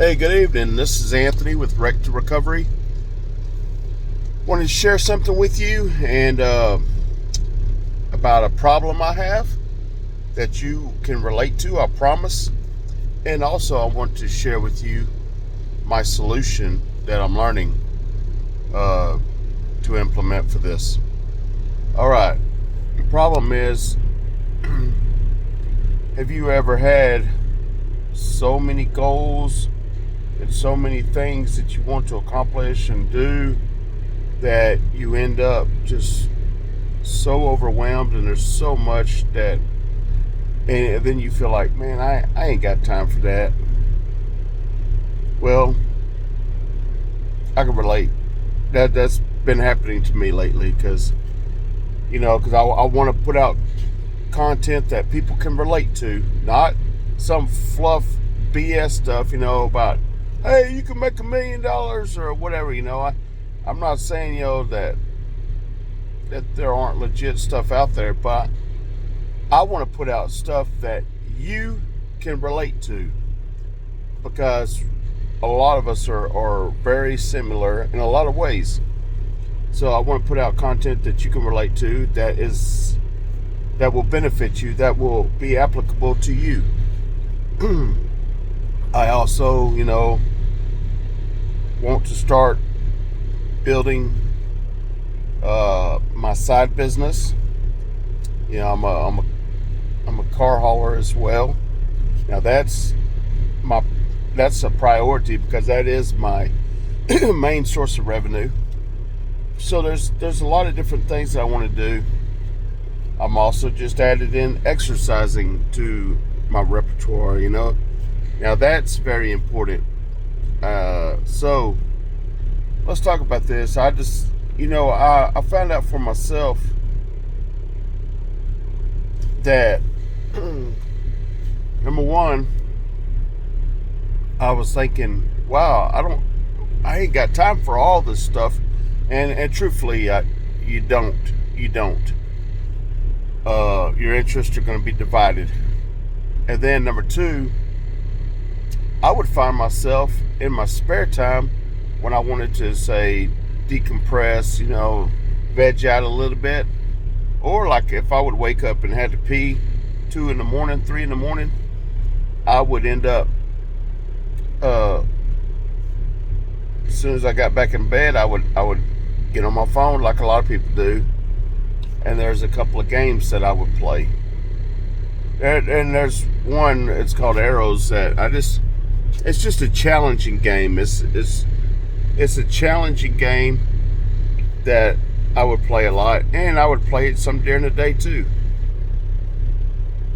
Hey, good evening. This is Anthony with Wreck to Recovery. Wanted to share something with you and about a problem I have that you can relate to, I promise. And also, I want to share with you my solution that I'm learning to implement for this. All right. The problem is, have you ever had so many goals and so many things that you want to accomplish and do that you end up just so overwhelmed and there's so much that, and then you feel like, man, I ain't got time for that? Well, I can relate. That's been happening to me lately because I want to put out content that people can relate to, not some fluff BS stuff, about, hey, you can make $1 million or whatever. I'm not saying, that there aren't legit stuff out there, but I want to put out stuff that you can relate to, because a lot of us are very similar in a lot of ways. So I want to put out content that you can relate to, that will benefit you, that will be applicable to you. I also, want to start building my side business. I'm a car hauler as well. Now that's a priority because that is my main source of revenue. So there's a lot of different things that I want to do. I'm also just added in exercising to my repertoire. Now that's very important. So let's talk about this. I found out for myself that number one, I was thinking, wow, I ain't got time for all this stuff, and truthfully, you don't. Your interests are going to be divided. And then number two, I would find myself in my spare time when I wanted to, say, decompress, veg out a little bit, or like if I would wake up and had to pee 2 in the morning, 3 in the morning, I would end up, as soon as I got back in bed, I would get on my phone like a lot of people do, and there's a couple of games that I would play. And there's one, it's called Arrows, that it's just a challenging game. It's a challenging game that I would play a lot, and I would play it some during the day too.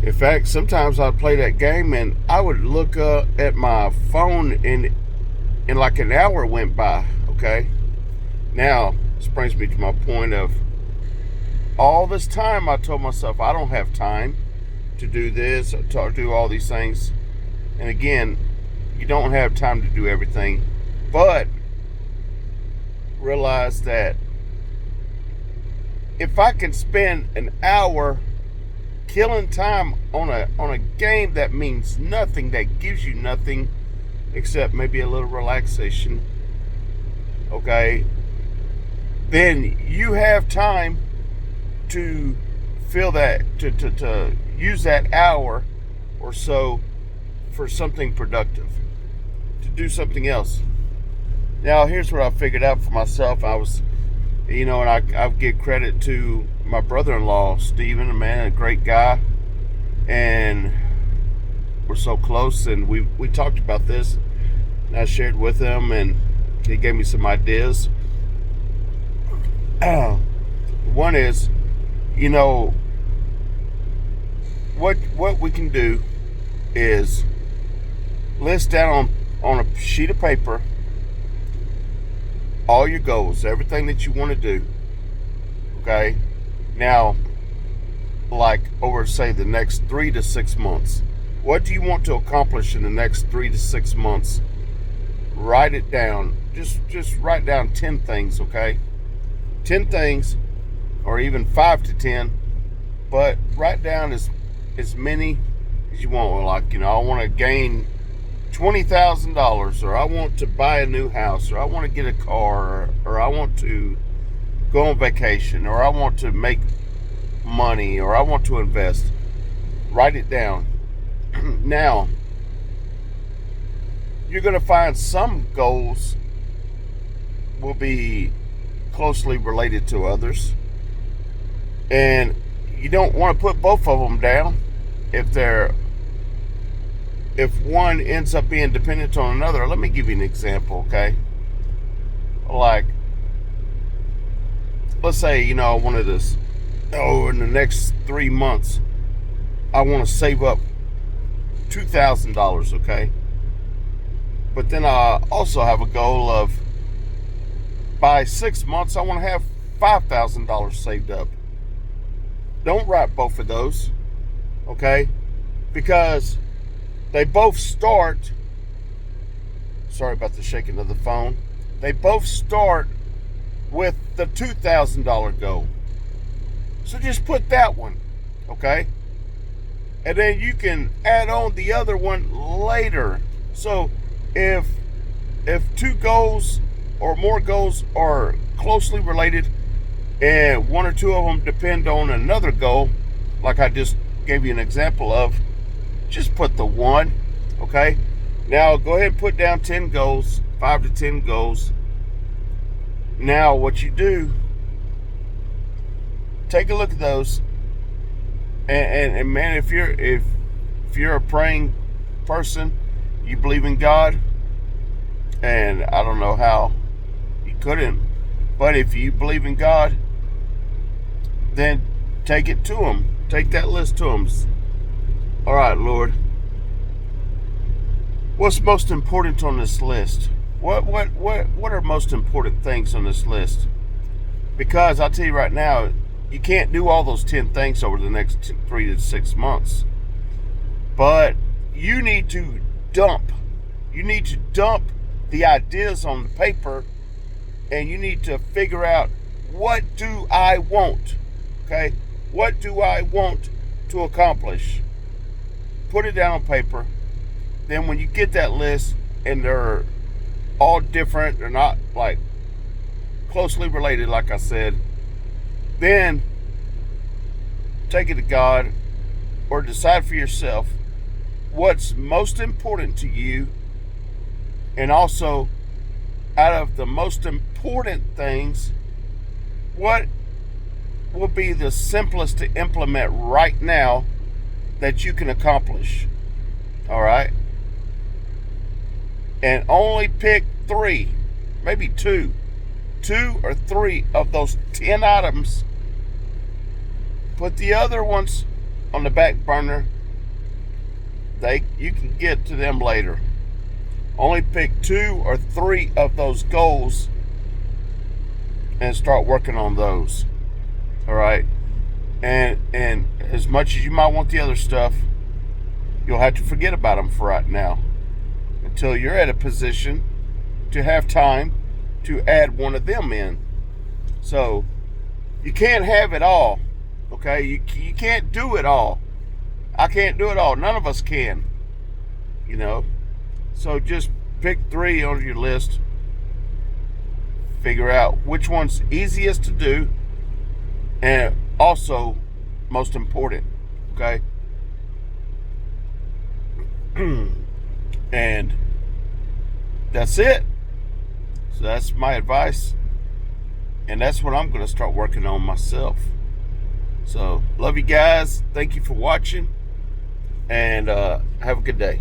In fact, sometimes I'd play that game and I would look at my phone and like an hour went by, okay? Now, this brings me to my point of all this time I told myself I don't have time to do this, to do all these things. And again, you don't have time to do everything, but realize that if I can spend an hour killing time on a game that means nothing, that gives you nothing except maybe a little relaxation, okay, then you have time to feel that, to use that hour or so for something productive, to do something else. Now, here's what I figured out for myself. I was, and I give credit to my brother-in-law, Steven, a great guy, and we're so close, and we talked about this, and I shared with him, and he gave me some ideas. One is, what we can do is list down on a sheet of paper all your goals, everything that you want to do, okay? Now, like over, say, the next 3 to 6 months, what do you want to accomplish in the next 3 to 6 months? Write it down. Just write down 10 things, okay? 10 things, or even 5 to 10, but write down as many as you want. Like, I want to gain $20,000, or I want to buy a new house, or I want to get a car, or I want to go on vacation, or I want to make money, or I want to invest. Write it down. Now, you're going to find some goals will be closely related to others, and you don't want to put both of them down if one ends up being dependent on another. Let me give you an example, okay? Like, let's say, I wanted to, in the next 3 months, I want to save up $2,000, okay? But then I also have a goal of, by 6 months, I want to have $5,000 saved up. Don't write both of those, okay? Because they both start, sorry about the shaking of the phone, they both start with the $2,000 goal. So just put that one, okay? And then you can add on the other one later. So if two goals or more goals are closely related and one or two of them depend on another goal, like I just gave you an example of, just put the one, okay? Now go ahead and put down 10 goals, 5 to 10 goals. Now what you do, take a look at those, and man, if you're a praying person, you believe in God, and I don't know how you couldn't, but if you believe in God, then take it to Him. Take that list to Him. All right, Lord, what's most important on this list? What are most important things on this list? Because I'll tell you right now, you can't do all those 10 things over the next 3 to 6 months. But you need to dump the ideas on the paper, and you need to figure out, what do I want? Okay? What do I want to accomplish? Put it down on paper. Then when you get that list, and they're all different, they're not like closely related, like I said, then take it to God, or decide for yourself what's most important to you, and also, out of the most important things, what will be the simplest to implement right now that you can accomplish. All right? And only pick 3, maybe 2 or 3 of those 10 items. Put the other ones on the back burner. You can get to them later. Only pick 2 or 3 of those goals and start working on those. All right? And as much as you might want the other stuff, you'll have to forget about them for right now, until you're at a position to have time to add one of them in. So you can't have it all, okay? You can't do it all. I can't do it all. None of us can, So just pick 3 on your list. Figure out which one's easiest to do and also most important, okay? And that's it. So that's my advice, and that's what I'm going to start working on myself. So love you guys. Thank you for watching, and have a good day.